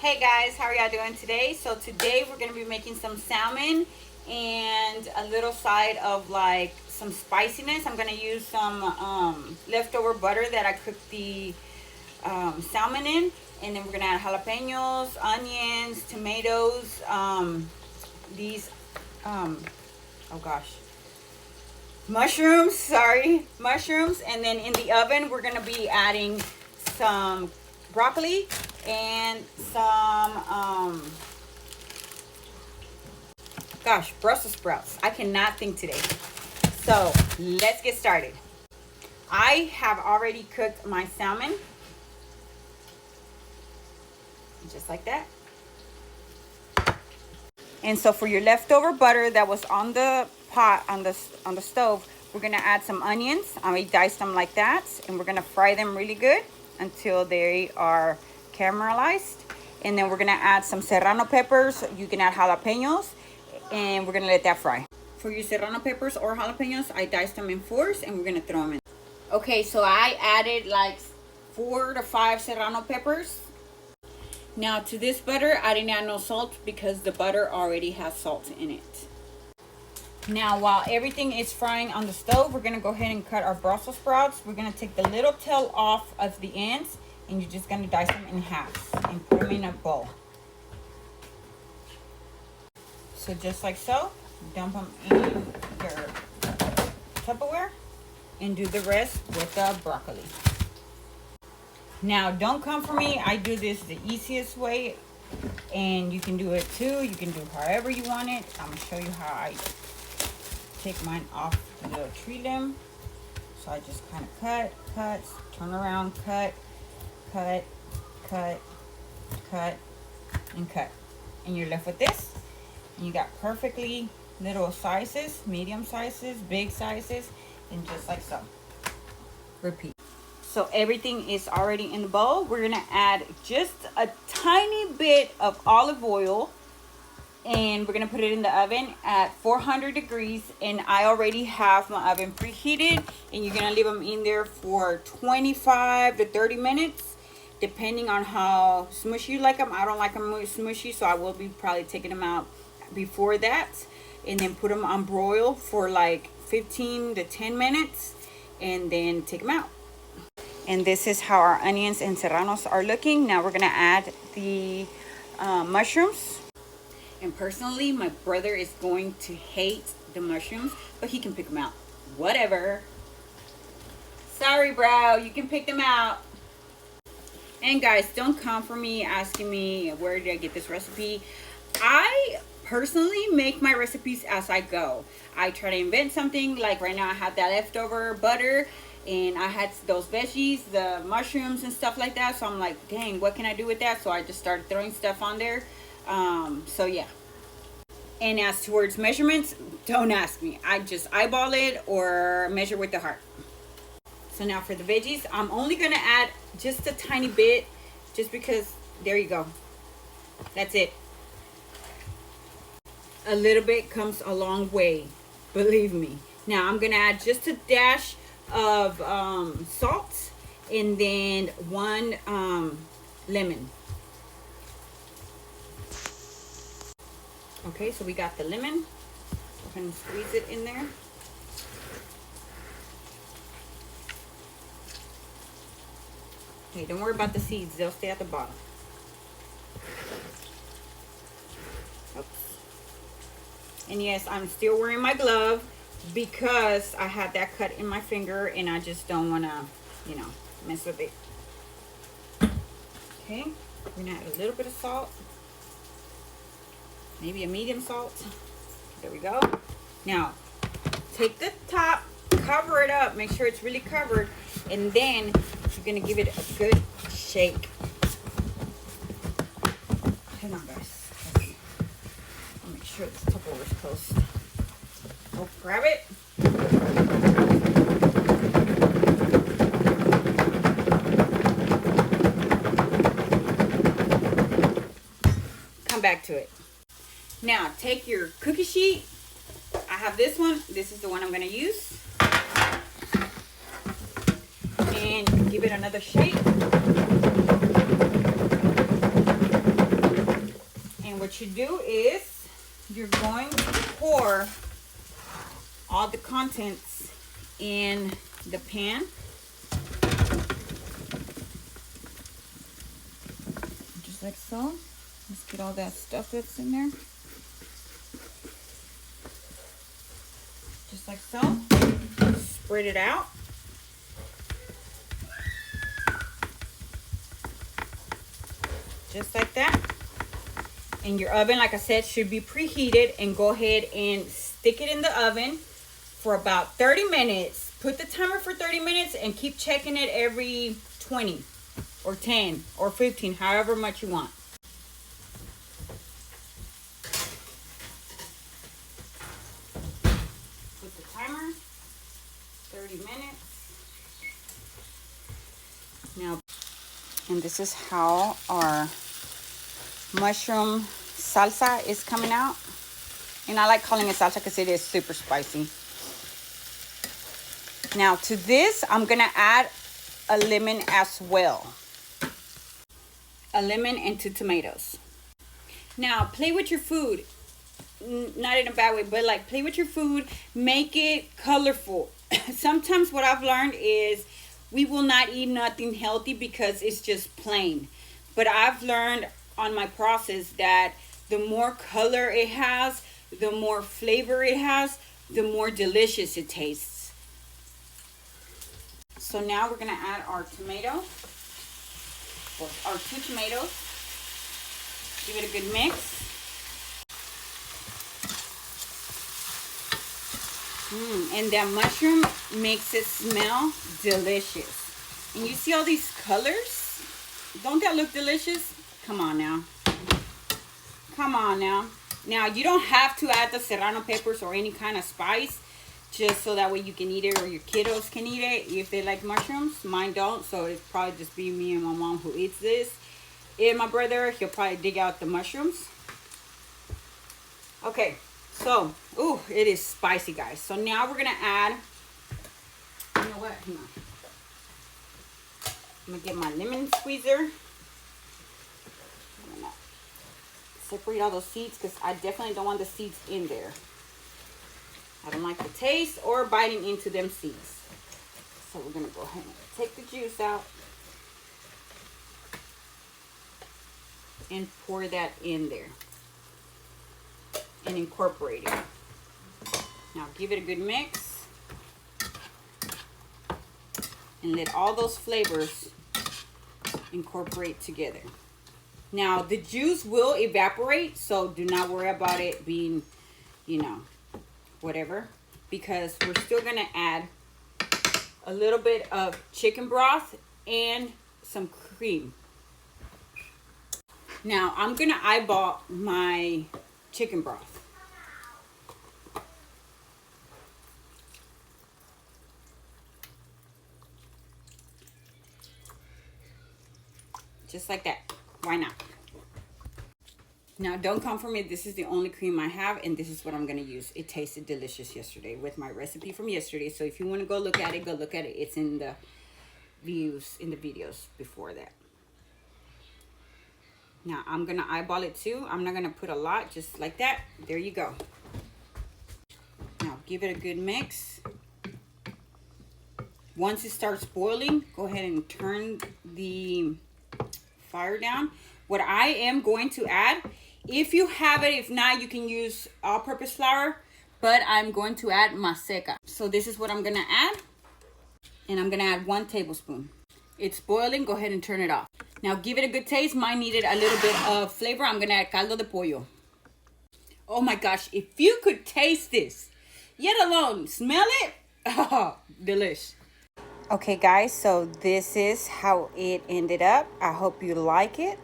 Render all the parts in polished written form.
Hey guys, how are y'all doing today? So today we're gonna be making some salmon and a little side of like some spiciness. I'm gonna use some leftover butter that I cooked the salmon in, and then we're gonna add jalapenos, onions, tomatoes, these oh gosh, mushrooms, sorry, mushrooms. And then in the oven we're gonna be adding some broccoli and some Brussels sprouts. I cannot think today. So let's get started. I have already cooked my salmon just like that. And so for your leftover butter that was on the pot on the stove, we're gonna add some onions. I diced them like that, and we're gonna fry them really good until they are caramelized. And then we're gonna add some serrano peppers. You can add jalapenos, and we're gonna let that fry. For your serrano peppers or jalapenos, I diced them in fours, and we're gonna throw them in. Okay, so I added like 4 to 5 serrano peppers. Now to this butter, I didn't add no salt because the butter already has salt in it. Now while everything is frying on the stove, we're gonna go ahead and cut our Brussels sprouts. We're gonna take the little tail off of the ends, and you're just gonna dice them in half and put them in a bowl. So just like so, dump them in your Tupperware and do the rest with the broccoli. Now don't come for me, I do this the easiest way, and you can do it too. You can do however you want it. I'm gonna show you how I take mine off the little tree limb. So I just kind of cut, turn around, cut, and cut. And you're left with this. And you got perfectly little sizes, medium sizes, big sizes, and just like so. Repeat. So everything is already in the bowl. We're gonna add just a tiny bit of olive oil, and we're gonna put it in the oven at 400 degrees. And I already have my oven preheated, and you're gonna leave them in there for 25 to 30 minutes, depending on how smushy you like them. I don't like them really smushy, so I will be probably taking them out before that, and then put them on broil for like 15 to 10 minutes, and then take them out. And this is how our onions and serranos are looking. Now we're gonna add the mushrooms. And personally, my brother is going to hate the mushrooms, but he can pick them out. Whatever. Sorry, bro, you can pick them out. And guys, don't come for me asking me where did I get this recipe. I personally make my recipes as I go. I try to invent something. Like right now I have that leftover butter, and I had those veggies, the mushrooms and stuff like that. So I'm like, dang, what can I do with that? So I just started throwing stuff on there. So yeah. And as towards measurements, don't ask me. I just eyeball it or measure with the heart. So now for the veggies, I'm only gonna add just a tiny bit, just because, there you go. That's it. A little bit comes a long way, believe me. Now I'm gonna add just a dash of salt, and then 1 lemon. Okay, so we got the lemon. We're gonna squeeze it in there. Okay, don't worry about the seeds, they'll stay at the bottom. Oops. And yes, I'm still wearing my glove because I had that cut in my finger, and I just don't want to, you know, mess with it. Okay, we're gonna add a little bit of salt, maybe a medium salt. There we go. Now take the top, cover it up, make sure it's really covered, and then you're gonna give it a good shake. Hang on, guys. I'll make sure this Tupperware is closed. Oh, grab it. Come back to it. Now take your cookie sheet. I have this one. This is the one I'm going to use. And give it another shake. what you do is you're going to pour all the contents in the pan. Just like so. Let's get all that stuff that's in there. Just like so. Spread it out. Just like that. And your oven, like I said, should be preheated. And go ahead and stick it in the oven for about 30 minutes. Put the timer for 30 minutes and keep checking it every 20 or 10 or 15, however much you want. Put the timer, 30 minutes. Now, and this is how our mushroom salsa is coming out. And I like calling it salsa because it is super spicy. Now to this, I'm gonna add a lemon as well. A lemon and 2 tomatoes. Now play with your food. Not in a bad way, but like play with your food. Make it colorful. Sometimes what I've learned is we will not eat nothing healthy because it's just plain. But I've learned on my process that the more color it has, the more flavor it has, the more delicious it tastes. So now we're gonna add our tomato, or our 2 tomatoes. Give it a good mix. And that mushroom makes it smell delicious. And you see all these colors? Don't that look delicious? Come on now. Come on now. Now, you don't have to add the serrano peppers or any kind of spice, just so that way you can eat it or your kiddos can eat it if they like mushrooms. Mine don't, so it's probably just be me and my mom who eats this. And my brother, he'll probably dig out the mushrooms. Okay, so, ooh, it is spicy, guys. So now we're gonna add, you know what, hang on. I'm gonna get my lemon squeezer. I'm gonna separate all those seeds because I definitely don't want the seeds in there. I don't like the taste or biting into them seeds. So we're gonna go ahead and take the juice out and pour that in there and incorporate it. Now give it a good mix and let all those flavors incorporate together. Now the juice will evaporate, so do not worry about it being, you know, whatever, because we're still gonna add a little bit of chicken broth and some cream. Now I'm gonna eyeball my chicken broth. Just like that. Why not? Now, don't come for me. This is the only cream I have, and this is what I'm going to use. It tasted delicious yesterday with my recipe from yesterday. So if you want to go look at it, go look at it. It's in the views, in the videos before that. Now, I'm going to eyeball it too. I'm not going to put a lot, just like that. There you go. Now, give it a good mix. Once it starts boiling, go ahead and turn the fire down. What I am going to add, if you have it, if not, you can use all-purpose flour, but I'm going to add maseca. So this is what I'm going to add, and I'm going to add 1 tablespoon. It's boiling. Go ahead and turn it off. Now give it a good taste. Mine needed a little bit of flavor. I'm going to add caldo de pollo. Oh my gosh, if you could taste this, yet alone smell it, oh, delish. Okay guys, so this is how it ended up. I hope you like it.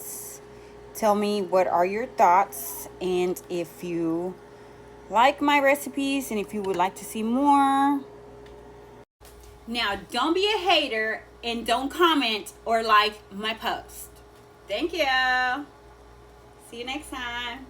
Tell me what are your thoughts, and if you like my recipes and if you would like to see more. Now don't be a hater and don't comment or like my post. Thank you. See you next time.